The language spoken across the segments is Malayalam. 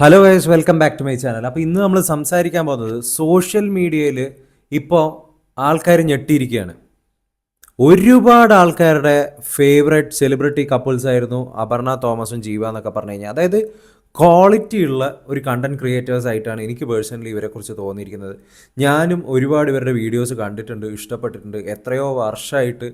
Hello guys, welcome back to my channel. അപ്പോൾ ഇന്ന് നമ്മൾ സംസാരിക്കാൻ പോകുന്നത് സോഷ്യൽ മീഡിയയിൽ ഇപ്പോൾ ആൾക്കാർ ഞെട്ടിയിരിക്കുകയാണ്. ഒരുപാട് ആൾക്കാരുടെ ഫേവറേറ്റ് സെലിബ്രിറ്റി കപ്പിൾസ് ആയിരുന്നു അപർണ തോമസും ജീവ എന്നൊക്കെ പറഞ്ഞു കഴിഞ്ഞാൽ. അതായത് ക്വാളിറ്റി ഉള്ള ഒരു കണ്ടൻറ് ക്രിയേറ്റേഴ്സ് ആയിട്ടാണ് എനിക്ക് പേഴ്സണലി ഇവരെക്കുറിച്ച് തോന്നിയിരിക്കുന്നത്. ഞാനും ഒരുപാട് ഇവരുടെ വീഡിയോസ് കണ്ടിട്ടുണ്ട്, ഇഷ്ടപ്പെട്ടിട്ടുണ്ട്. എത്രയോ വർഷമായിട്ട്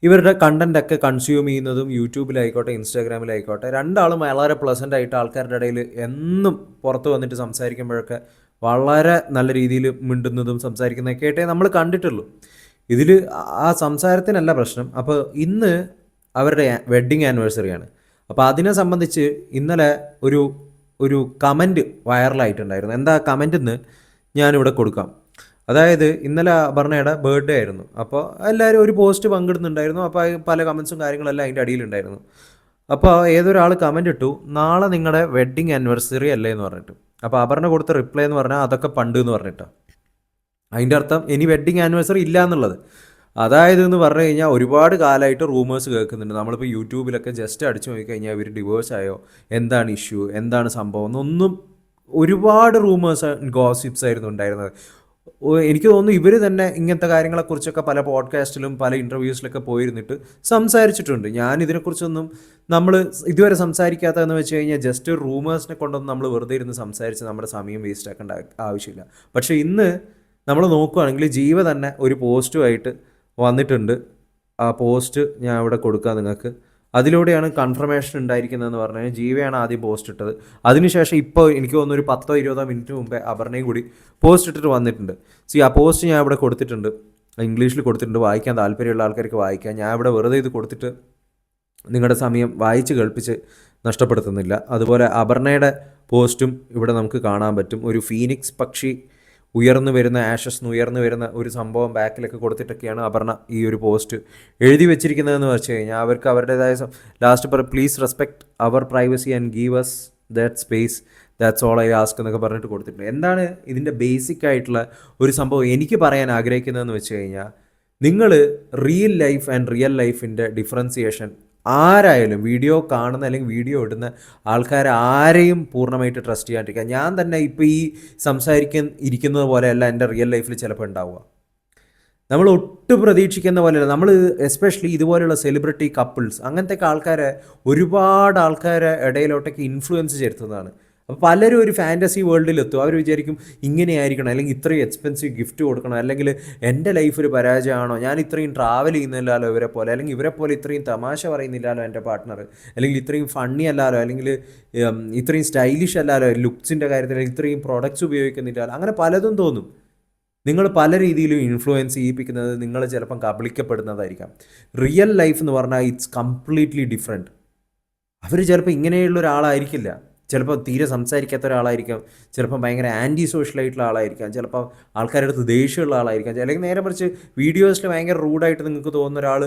ഇവരുടെ കണ്ടൻറ്റൊക്കെ കൺസ്യൂം ചെയ്യുന്നതും യൂട്യൂബിലായിക്കോട്ടെ ഇൻസ്റ്റാഗ്രാമിലായിക്കോട്ടെ രണ്ടാളും വളരെ പ്ലസൻ്റ് ആയിട്ട് ആൾക്കാരുടെ ഇടയിൽ എന്നും പുറത്ത് വന്നിട്ട് സംസാരിക്കുമ്പോഴൊക്കെ വളരെ നല്ല രീതിയിൽ മിണ്ടുന്നതും സംസാരിക്കുന്നതൊക്കെ ആയിട്ടേ നമ്മൾ കണ്ടിട്ടുള്ളൂ. ഇതിൽ ആ സംസാരത്തിനല്ല പ്രശ്നം. അപ്പോൾ ഇന്ന് അവരുടെ വെഡ്ഡിങ് ആനിവേഴ്സറിയാണ്. അപ്പോൾ അതിനെ സംബന്ധിച്ച് ഇന്നലെ ഒരു ഒരു കമൻറ്റ് വൈറലായിട്ടുണ്ടായിരുന്നു. എന്താ കമൻ്റ് എന്ന് ഞാനിവിടെ കൊടുക്കാം. അതായത് ഇന്നലെ അപർണയുടെ ബർത്ത്ഡേ ആയിരുന്നു. അപ്പോൾ എല്ലാവരും ഒരു പോസ്റ്റ് പങ്കിടുന്നുണ്ടായിരുന്നു. അപ്പോൾ പല കമൻസും കാര്യങ്ങളെല്ലാം അതിൻ്റെ അടിയിലുണ്ടായിരുന്നു. അപ്പോൾ ഏതൊരാൾ കമൻ്റ് ഇട്ടു, നാളെ നിങ്ങളുടെ വെഡ്ഡിങ് ആനിവേഴ്സറി അല്ലേ എന്ന് പറഞ്ഞിട്ട്. അപ്പോൾ അപർണ കൊടുത്ത റിപ്ലൈ എന്ന് പറഞ്ഞാൽ അതൊക്കെ പണ്ട് എന്ന് പറഞ്ഞിട്ടാണ്. അതിൻ്റെ അർത്ഥം ഇനി വെഡ്ഡിങ് ആനിവേഴ്സറി ഇല്ല എന്നുള്ളത്. അതായത് എന്ന് പറഞ്ഞു കഴിഞ്ഞാൽ ഒരുപാട് കാലമായിട്ട് റൂമേഴ്സ് കേൾക്കുന്നുണ്ട്. നമ്മളിപ്പോൾ യൂട്യൂബിലൊക്കെ ജസ്റ്റ് അടിച്ചു നോക്കിക്കഴിഞ്ഞാൽ ഇവർ ഡിവോഴ്സ് ആയോ, എന്താണ് ഇഷ്യൂ, എന്താണ് സംഭവം എന്നൊന്നും ഒരുപാട് റൂമേഴ്സ് ഗോസിപ്സ് ആയിരുന്നു ഉണ്ടായിരുന്നത്. എനിക്ക് തോന്നുന്നു ഇവർ തന്നെ ഇങ്ങനത്തെ കാര്യങ്ങളെക്കുറിച്ചൊക്കെ പല പോഡ്കാസ്റ്റിലും പല ഇൻ്റർവ്യൂസിലൊക്കെ പോയിരുന്നിട്ട് സംസാരിച്ചിട്ടുണ്ട്. ഞാൻ ഇതിനെക്കുറിച്ചൊന്നും നമ്മൾ ഇതുവരെ സംസാരിക്കാത്തതെന്ന് വെച്ച് കഴിഞ്ഞാൽ ജസ്റ്റ് റൂമേഴ്സിനെ കൊണ്ടൊന്നും നമ്മൾ വെറുതെ ഇരുന്ന് സംസാരിച്ച് നമ്മുടെ സമയം വേസ്റ്റ് ആക്കേണ്ട ആവശ്യമില്ല. പക്ഷേ ഇന്ന് നമ്മൾ നോക്കുകയാണെങ്കിൽ ജീവ തന്നെ ഒരു പോസ്റ്റുമായിട്ട് വന്നിട്ടുണ്ട്. ആ പോസ്റ്റ് ഞാൻ ഇവിടെ കൊടുക്കാം നിങ്ങൾക്ക്. അതിലൂടെയാണ് കൺഫർമേഷൻ ഉണ്ടായിരിക്കുന്നതെന്ന് പറഞ്ഞു കഴിഞ്ഞാൽ ജീവയാണ് ആദ്യം പോസ്റ്റ് ഇട്ടത്. അതിനുശേഷം ഇപ്പോൾ എനിക്ക് തോന്നുന്നു ഒരു 10-20 മിനിറ്റ് മുമ്പേ അപർണയും കൂടി പോസ്റ്റ് ഇട്ടിട്ട് വന്നിട്ടുണ്ട്. ആ പോസ്റ്റ് ഞാൻ ഇവിടെ കൊടുത്തിട്ടുണ്ട്, ഇംഗ്ലീഷിൽ കൊടുത്തിട്ടുണ്ട്. വായിക്കാൻ താല്പര്യമുള്ള ആൾക്കാർക്ക് വായിക്കാം. ഞാൻ ഇവിടെ വെറുതെ ഇത് കൊടുത്തിട്ട് നിങ്ങളുടെ സമയം വായിച്ച് കേൾപ്പിച്ച് നഷ്ടപ്പെടുത്തുന്നില്ല. അതുപോലെ അപർണയുടെ പോസ്റ്റും ഇവിടെ നമുക്ക് കാണാൻ പറ്റും. ഒരു ഫീനിക്സ് പക്ഷി ഉയർന്നു വരുന്ന ആഷസ് ഉയർന്നു വരുന്ന ഒരു സംഭവം ബാക്കിലൊക്കെ കൊടുത്തിട്ടൊക്കെയാണ് അപർണ ഈ ഒരു പോസ്റ്റ് എഴുതി വെച്ചിരിക്കുന്നതെന്ന് വെച്ച് കഴിഞ്ഞാൽ അവർക്ക് അവരുടേതായ ലാസ്റ്റ് പ്ലീസ് റെസ്പെക്ട് അവർ privacy and give us that space, that's all I ask എന്നൊക്കെ പറഞ്ഞിട്ട് കൊടുത്തിട്ടുണ്ട്. എന്താണ് ഇതിൻ്റെ ബേസിക് ആയിട്ടുള്ള ഒരു സംഭവം എനിക്ക് പറയാൻ ആഗ്രഹിക്കുന്നതെന്ന് വെച്ച് കഴിഞ്ഞാൽ, നിങ്ങൾ റിയൽ ലൈഫ് ആൻഡ് റിയൽ ലൈഫിൻ്റെ ഡിഫറൻസിയേഷൻ ആരായാലും വീഡിയോ കാണുന്ന അല്ലെങ്കിൽ വീഡിയോ ഇടുന്ന ആൾക്കാർ ആരെയും പൂർണ്ണമായിട്ട് ട്രസ്റ്റ് ചെയ്യാണ്ടിരിക്കുക. ഞാൻ തന്നെ ഇപ്പോൾ ഈ ഇരിക്കുന്നത് പോലെയല്ല എൻ്റെ റിയൽ ലൈഫിൽ ചിലപ്പോൾ ഉണ്ടാവുക. നമ്മൾ ഒട്ടും പ്രതീക്ഷിക്കുന്ന പോലെയല്ല. നമ്മൾ എസ്പെഷ്യലി ഇതുപോലെയുള്ള സെലിബ്രിറ്റി കപ്പിൾസ് അങ്ങനത്തെ ആൾക്കാരെ ഒരുപാട് ആൾക്കാരെ ഇടയിലോട്ടൊക്കെ ഇൻഫ്ലുവൻസ് ചെലുത്തുന്നതാണ്. അപ്പോൾ പലരും ഒരു ഫാൻറ്റസി വേൾഡിലെത്തും. അവർ വിചാരിക്കും ഇങ്ങനെയായിരിക്കണം, അല്ലെങ്കിൽ ഇത്രയും എക്സ്പെൻസീവ് ഗിഫ്റ്റ് കൊടുക്കണം, അല്ലെങ്കിൽ എൻ്റെ ലൈഫ് ഒരു പരാജയമാണോ, ഞാൻ ഇത്രയും ട്രാവൽ ചെയ്യുന്നില്ലല്ലോ ഇവരെ പോലെ, അല്ലെങ്കിൽ ഇവരെ പോലെ ഇത്രയും തമാശ പറയുന്നില്ലല്ലോ എൻ്റെ പാർട്ട്ണർ, അല്ലെങ്കിൽ ഇത്രയും ഫണ്ണി അല്ലല്ലോ, അല്ലെങ്കിൽ ഇത്രയും സ്റ്റൈലിഷ് അല്ലല്ലോ ലുക്സിൻ്റെ കാര്യത്തിൽ, ഇത്രയും പ്രൊഡക്ട്സ് ഉപയോഗിക്കുന്നില്ലല്ലോ. അങ്ങനെ പലതും തോന്നും. നിങ്ങൾ പല രീതിയിലും ഇൻഫ്ലുവൻസ് ചെയ്യിപ്പിക്കുന്നത് നിങ്ങൾ ചിലപ്പം കബളിക്കപ്പെടുന്നതായിരിക്കാം. റിയൽ ലൈഫ് എന്ന് പറഞ്ഞാൽ ഇറ്റ്സ് കംപ്ലീറ്റ്ലി ഡിഫറെൻറ്റ്. അവർ ചിലപ്പോൾ ഇങ്ങനെയുള്ള ഒരാളായിരിക്കില്ല. ചിലപ്പോൾ തീരെ സംസാരിക്കാത്ത ഒരാളായിരിക്കാം, ചിലപ്പോൾ ഭയങ്കര ആൻറ്റി സോഷ്യലായിട്ടുള്ള ആളായിരിക്കാം, ചിലപ്പോൾ ആൾക്കാരുടെ അടുത്ത് ദേഷ്യമുള്ള ആളായിരിക്കാം, അല്ലെങ്കിൽ നേരെ മറിച്ച് വീഡിയോസിൽ ഭയങ്കര റൂഡായിട്ട് നിങ്ങൾക്ക് തോന്നുന്ന ഒരാൾ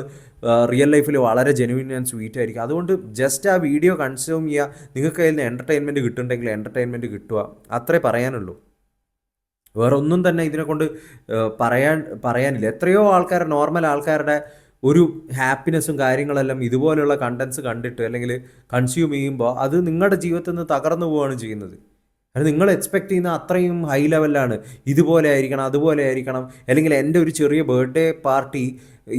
റിയൽ ലൈഫിൽ വളരെ ജെനുവിൻ ആൻഡ് സ്വീറ്റ് ആയിരിക്കും. അതുകൊണ്ട് ജസ്റ്റ് ആ വീഡിയോ കൺസ്യൂം ചെയ്യുക. നിങ്ങൾക്ക് അതിൽ നിന്ന് എൻ്റർടൈൻമെൻറ്റ് കിട്ടുന്നുണ്ടെങ്കിൽ എൻ്റർടൈൻമെൻറ്റ് കിട്ടുക, അത്രേ പറയാനുള്ളൂ. വേറെ ഒന്നും തന്നെ ഇതിനെക്കൊണ്ട് പറയാനില്ല. എത്രയോ ആൾക്കാർ, നോർമൽ ആൾക്കാരുടെ ഒരു ഹാപ്പിനെസ്സും കാര്യങ്ങളെല്ലാം ഇതുപോലെയുള്ള കണ്ടൻസ് കണ്ടിട്ട് അല്ലെങ്കിൽ കൺസ്യൂം ചെയ്യുമ്പോൾ അത് നിങ്ങളുടെ ജീവിതത്തിൽ നിന്ന് തകർന്നു പോവുകയാണ് ചെയ്യുന്നത്. അത് നിങ്ങൾ എക്സ്പെക്റ്റ് ചെയ്യുന്ന അത്രയും ഹൈ ലെവലാണ്. ഇതുപോലെ ആയിരിക്കണം, അതുപോലെ ആയിരിക്കണം, അല്ലെങ്കിൽ എൻ്റെ ഒരു ചെറിയ ബർത്ത്ഡേ പാർട്ടി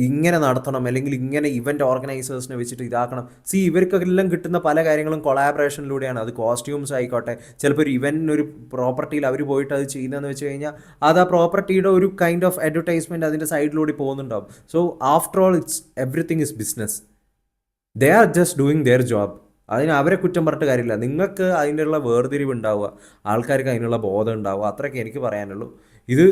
ഇങ്ങനെ നടത്തണം, അല്ലെങ്കിൽ ഇങ്ങനെ ഇവൻ്റ് ഓർഗനൈസേഴ്സിനെ വെച്ചിട്ട് ഇതാക്കണം. ഇവർക്കെല്ലാം കിട്ടുന്ന പല കാര്യങ്ങളും കൊളാബറേഷനിലൂടെയാണ്. അത് കോസ്റ്റ്യൂംസ് ആയിക്കോട്ടെ, ചിലപ്പോൾ ഒരു ഇവൻറ്റിന് ഒരു പ്രോപ്പർട്ടിയിൽ അവർ പോയിട്ട് അത് ചെയ്യുന്നതെന്ന് വെച്ച് കഴിഞ്ഞാൽ അത് ആ പ്രോപ്പർട്ടിയുടെ ഒരു കൈൻഡ് ഓഫ് അഡ്വർടൈസ്മെൻറ്റ് അതിൻ്റെ സൈഡിലൂടെ പോകുന്നുണ്ടാവും. So after all it's everything is business. They are just doing their job. അതിന് അവരെ കുറ്റം പറഞ്ഞിട്ട് കാര്യമില്ല. നിങ്ങൾക്ക് അതിനുള്ള വേർതിരിവ് ഉണ്ടാവുക, ആൾക്കാർക്ക് അതിനുള്ള ബോധം ഉണ്ടാവുക, അത്രയൊക്കെ എനിക്ക് പറയാനുള്ളൂ. ഇത്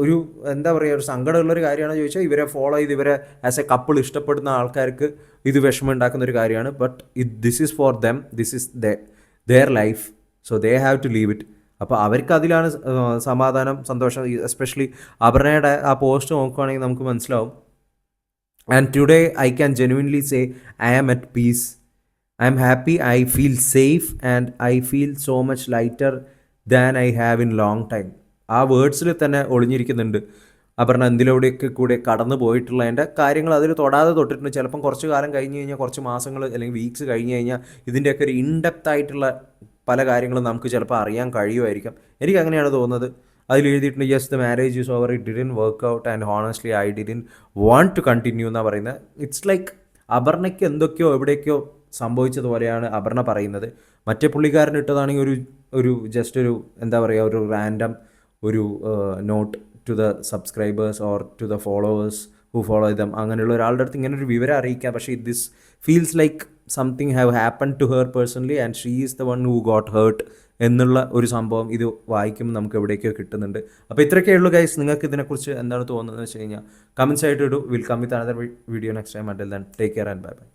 ഒരു എന്താ പറയുക, ഒരു സങ്കടമുള്ളൊരു കാര്യമാണെന്ന് ചോദിച്ചാൽ ഇവരെ ഫോളോ ചെയ്ത് ഇവരെ ആസ് എ കപ്പിൾ ഇഷ്ടപ്പെടുന്ന ആൾക്കാർക്ക് ഇത് വിഷമം ഉണ്ടാക്കുന്ന ഒരു കാര്യമാണ്. But this is for them, this is their life, so they have to leave it. അപ്പോൾ അവർക്ക് അതിലാണ് സമാധാനം, സന്തോഷം. എസ്പെഷ്യലി അപർണയുടെ ആ പോസ്റ്റ് നോക്കുകയാണെങ്കിൽ നമുക്ക് മനസ്സിലാവും. And today I can genuinely say I am at peace. I am happy. I feel safe and I feel so much lighter than I have in long time. ആ വേർഡ്സിൽ തന്നെ ഒളിഞ്ഞിരിക്കുന്നുണ്ട്. അപർണ എന്തിലൂടെയൊക്കെ കൂടെ കടന്നു പോയിട്ടുള്ള എൻ്റെ കാര്യങ്ങൾ അതിൽ തൊട്ടിട്ടുണ്ട്. ചിലപ്പം കുറച്ച് കാലം കഴിഞ്ഞ് കഴിഞ്ഞാൽ, കുറച്ച് മാസങ്ങൾ അല്ലെങ്കിൽ വീക്സ് കഴിഞ്ഞ് കഴിഞ്ഞാൽ ഇതിൻ്റെയൊക്കെ ഒരു ഇൻഡെപ്ത് ആയിട്ടുള്ള പല കാര്യങ്ങളും നമുക്ക് ചിലപ്പോൾ അറിയാൻ കഴിയുമായിരിക്കാം. എനിക്ക് അങ്ങനെയാണ് തോന്നുന്നത്. അതിൽ എഴുതിയിട്ടുണ്ട് yes the marriage is over, it didn't work out and honestly I didn't want to continue എന്നാണ് പറയുന്നത്. ഇറ്റ്സ് ലൈക്ക് അപർണയ്ക്ക് എന്തൊക്കെയോ എവിടേക്കോ സംഭവിച്ചതുപോലെയാണ് അപർണ പറയുന്നത്. മറ്റേ പുള്ളിക്കാരൻ ഇട്ടതാണെങ്കിൽ ഒരു ജസ്റ്റ് ഒരു എന്താ പറയുക, ഒരു റാൻഡം ഒരു note to the subscribers or to the followers who follow them, അങ്ങനെയുള്ള ഒരാളുടെ അടുത്ത് ഇങ്ങനെ ഒരു വിവരം അറിയിക്കാം. പക്ഷേ this feels like something have happen to her personally and she is the one who got hurt എന്നുള്ള ഒരു സംഭവം ഇത് വായിക്കുമ്പോൾ നമുക്ക് എവിടേക്കോ കിട്ടുന്നുണ്ട്. അപ്പോൾ ഇത്രയൊക്കെ ഉള്ളൂ ഗൈസ്. നിങ്ങൾക്ക് ഇതിനെക്കുറിച്ച് എന്താണ് തോന്നുന്നത് വെച്ച് കഴിഞ്ഞാൽ കമൻസ് ആയിട്ട് ഇടൂ. Will come with another video next time. Until then take care and bye by.